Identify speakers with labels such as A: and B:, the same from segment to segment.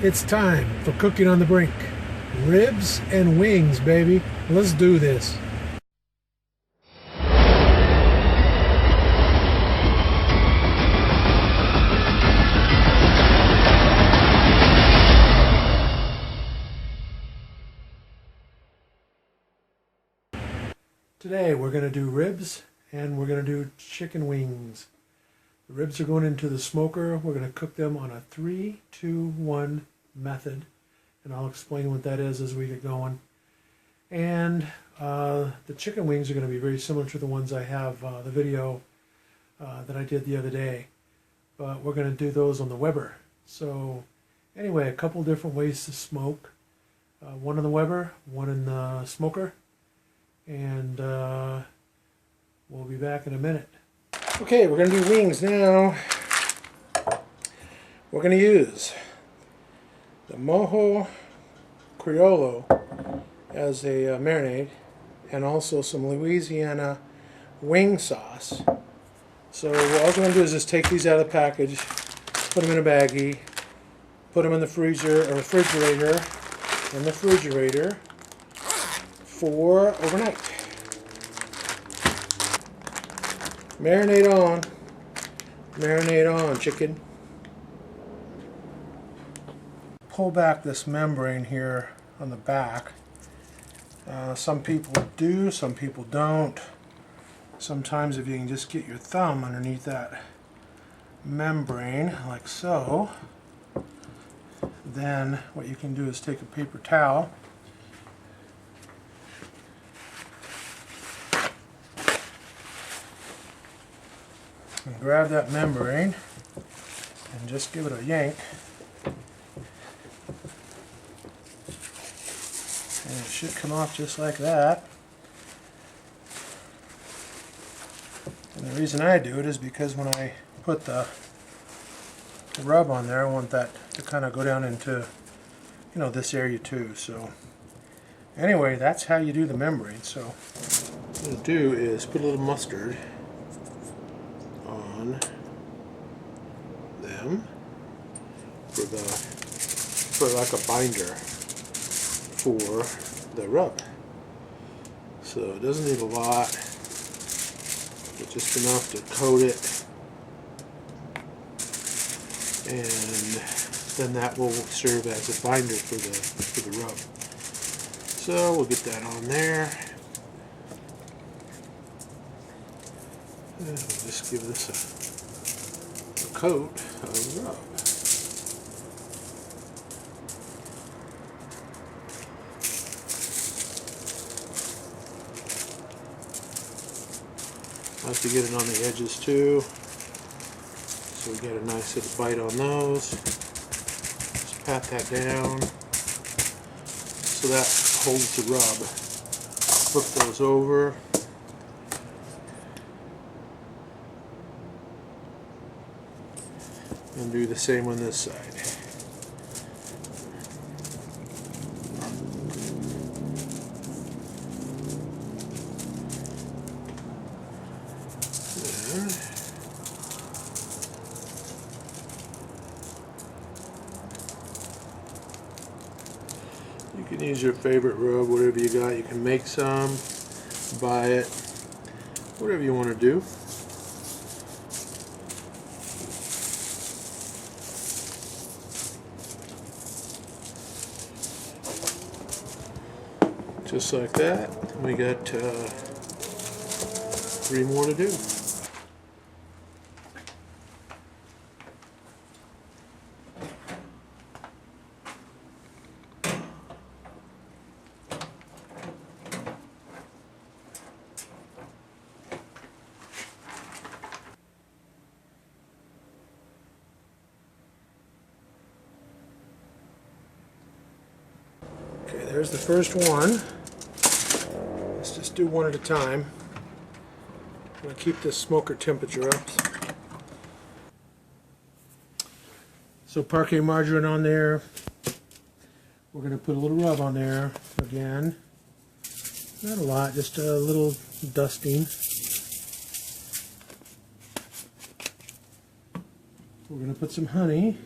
A: It's time for cooking on the brink. Ribs and wings, baby. Let's do this. Today we're going to do ribs and we're going to do chicken wings. The ribs are going into the smoker. We're going to cook them on a 3-2-1 method, and I'll explain what that is as we get going. And the chicken wings are going to be very similar to the ones I have the video that I did the other day, but we're going to do those on the Weber. So anyway, a couple different ways to smoke. One in the Weber, one in the smoker, and we'll be back in a minute. Okay, we're going to do wings now. We're going to use the Mojo Criollo as a marinade, and also some Louisiana wing sauce. So what I'm going to do is just take these out of the package, put them in a baggie, put them in the freezer or refrigerator, for overnight. Marinate on, chicken. Pull back this membrane here on the back. Some people do, some people don't. Sometimes if you can just get your thumb underneath that membrane, like so, then what you can do is take a paper towel, and grab that membrane and just give it a yank, and it should come off just like that. And the reason I do it is because when I put the rub on there, I want that to kind of go down into, you know, this area too. So anyway, that's how you do the membrane. So what I'm going to do is put a little mustard on them for like a binder for the rub. So it doesn't need a lot, but just enough to coat it, and then that will serve as a binder for the rub. So we'll get that on there. And we'll just give this a coat of rub. I like to get it on the edges too, so we get a nice little bite on those. Just pat that down so that holds the rub. Flip those over. And do the same on this side. You can use your favorite rub, whatever you got. You can make some, buy it, whatever you want to do. Just like that. We got 3 more to do. Okay, there's the first one. Let's just do one at a time. I'm going to keep this smoker temperature up. So parquet margarine on there. We're going to put a little rub on there again. Not a lot, just a little dusting. We're going to put some honey.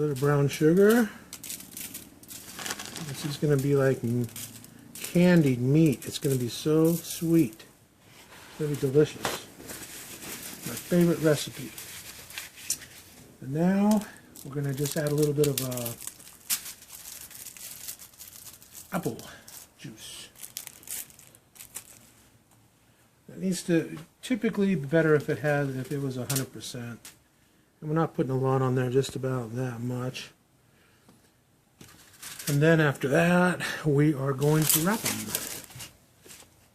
A: bit of brown sugar. This is going to be like candied meat. It's going to be so sweet. It's going to be delicious. My favorite recipe. And now we're going to just add a little bit of apple juice. It needs to typically be better if it was 100%. And we're not putting a lot on there, just about that much. And then after that, we are going to wrap them.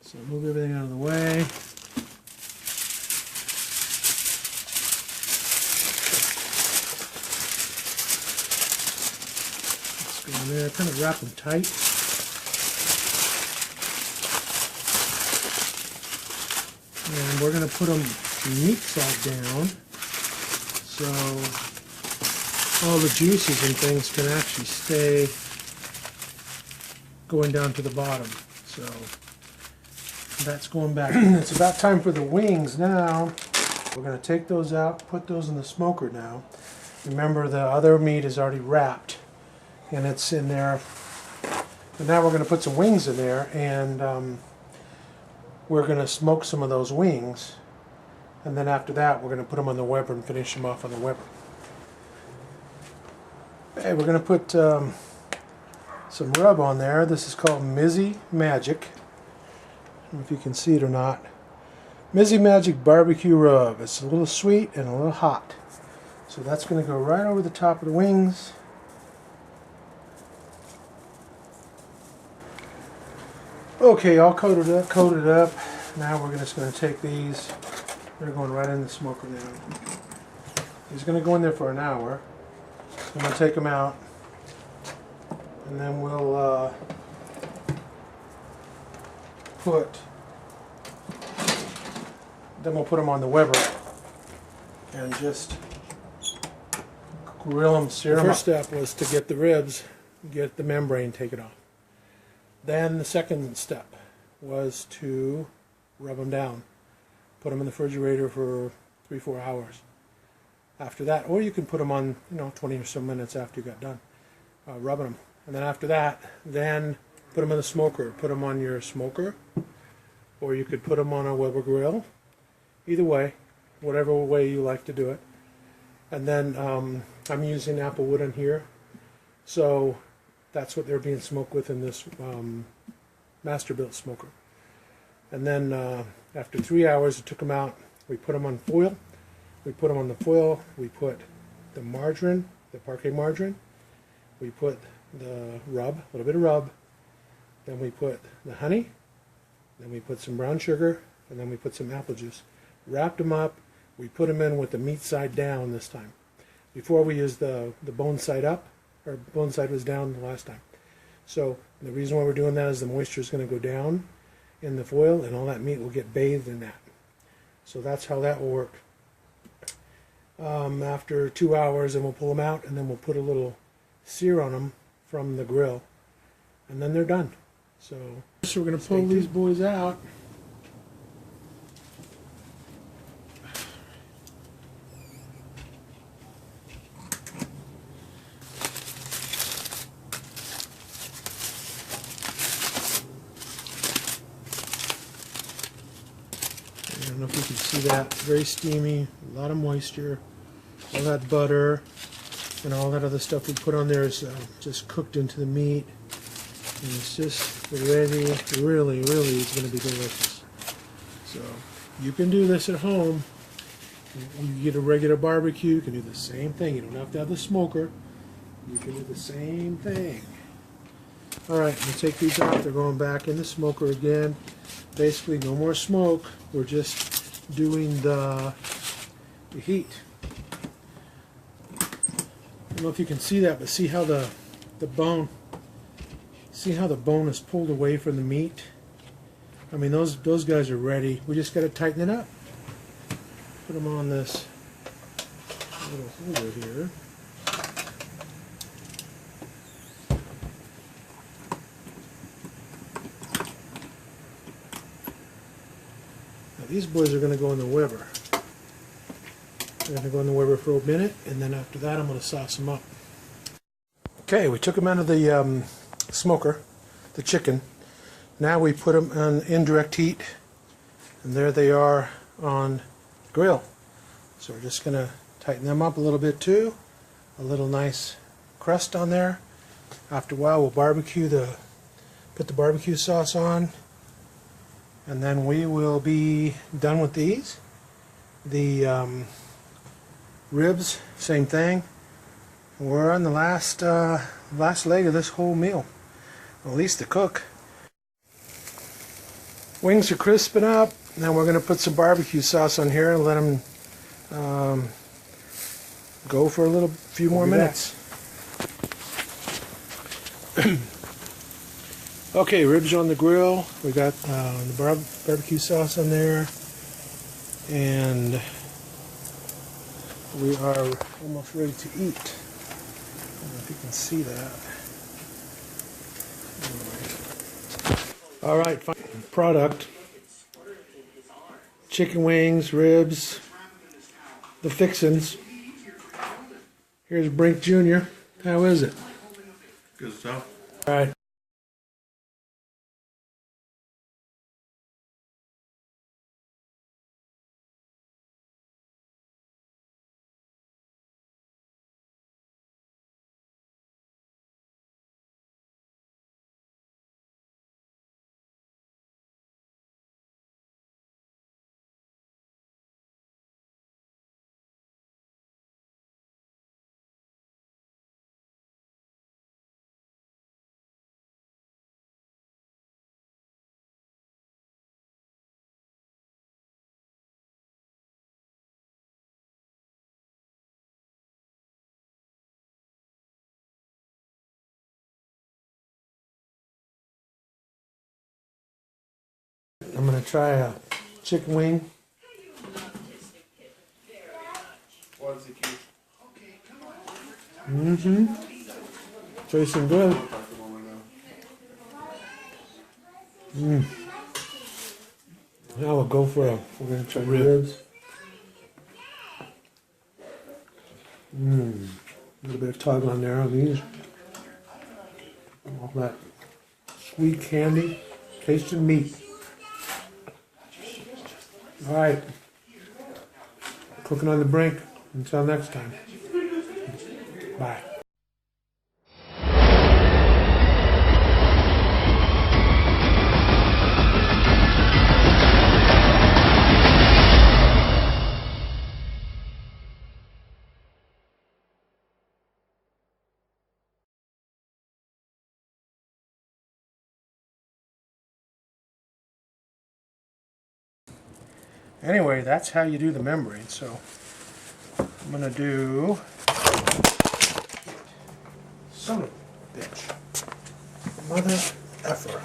A: So move everything out of the way. Let's go in there, kind of wrap them tight. And we're going to put them meat side down, so all the juices and things can actually stay going down to the bottom. So that's going back. It's about time for the wings now. We're going to take those out, put those in the smoker now. Remember, the other meat is already wrapped and it's in there. And now we're going to put some wings in there, and we're going to smoke some of those wings, and then after that we're going to put them on the Weber and finish them off on the Weber. Okay, we're going to put some rub on there. This is called Muzzy Magic. I don't know if you can see it or not. Muzzy Magic Barbecue Rub. It's a little sweet and a little hot. So that's going to go right over the top of the wings. Okay, all coated up. Now we're just going to take these. They're going right in the smoker now. These are going to go in there for an hour. I'm going to take them out, and then we'll put them on the Weber and just grill them, sear them. The first step was to get the ribs, get the membrane taken off. Then the second step was to rub them down, put them in the refrigerator for 3-4 hours. After that, or you can put them on, 20 or so minutes after you got done rubbing them. And then after that, then put them in the smoker. Put them on your smoker, or you could put them on a Weber grill. Either way, whatever way you like to do it. And then I'm using apple wood in here, so that's what they're being smoked with in this Masterbuilt Smoker. And then after 3 hours, I took them out. We put them on foil. We put them on the foil. We put the margarine, the parquet margarine. We put the rub, a little bit of rub. Then we put the honey. Then we put some brown sugar. And then we put some apple juice. Wrapped them up. We put them in with the meat side down this time. Before we used the bone side up. Our bone side was down the last time. So the reason why we're doing that is the moisture is going to go down in the foil, and all that meat will get bathed in that. So that's how that will work. After 2 hours, then we'll pull them out, and then we'll put a little sear on them from the grill, and then they're done. So we're going to pull these boys out. I don't know if you can see that. It's very steamy, a lot of moisture. All that butter and all that other stuff we put on there is just cooked into the meat. And it's just ready. Really it's going to be delicious. So you can do this at home. You get a regular barbecue, you can do the same thing. You don't have to have the smoker. You can do the same thing. Alright, we'll take these out. They're going back in the smoker again. Basically, no more smoke. We're just doing the heat. I don't know if you can see that, but see how the bone, see how the bone is pulled away from the meat? I mean, those guys are ready. We just got to tighten it up. Put them on this little holder here. Now these boys are going to go in the Weber. They're going to go in the Weber for a minute, and then after that I'm going to sauce them up. Okay, we took them out of the smoker, the chicken. Now we put them on indirect heat, and there they are on the grill. So we're just going to tighten them up a little bit too. A little nice crust on there. After a while we'll put the barbecue sauce on, and then we will be done with these. The ribs, same thing. We're on the last leg of this whole meal, at least to cook. Wings are crisping up. Now we're going to put some barbecue sauce on here and let them go for a few more minutes. Okay, ribs on the grill. We got the barbecue sauce on there, and we are almost ready to eat. I don't know if you can see that. All right, final product. Chicken wings, ribs, the fixins. Here's Brink Jr. How is it?
B: Good stuff.
A: All right. I'm going to try a chicken wing. Tasting good. Now we'll go for we're going to try ribs. A little bit of tug on there on these. All that sweet candy, tasting meat. All right, cooking on the brink. Until next time. Bye. Anyway, that's how you do the membrane. So I'm gonna do son of a bitch. Mother effer.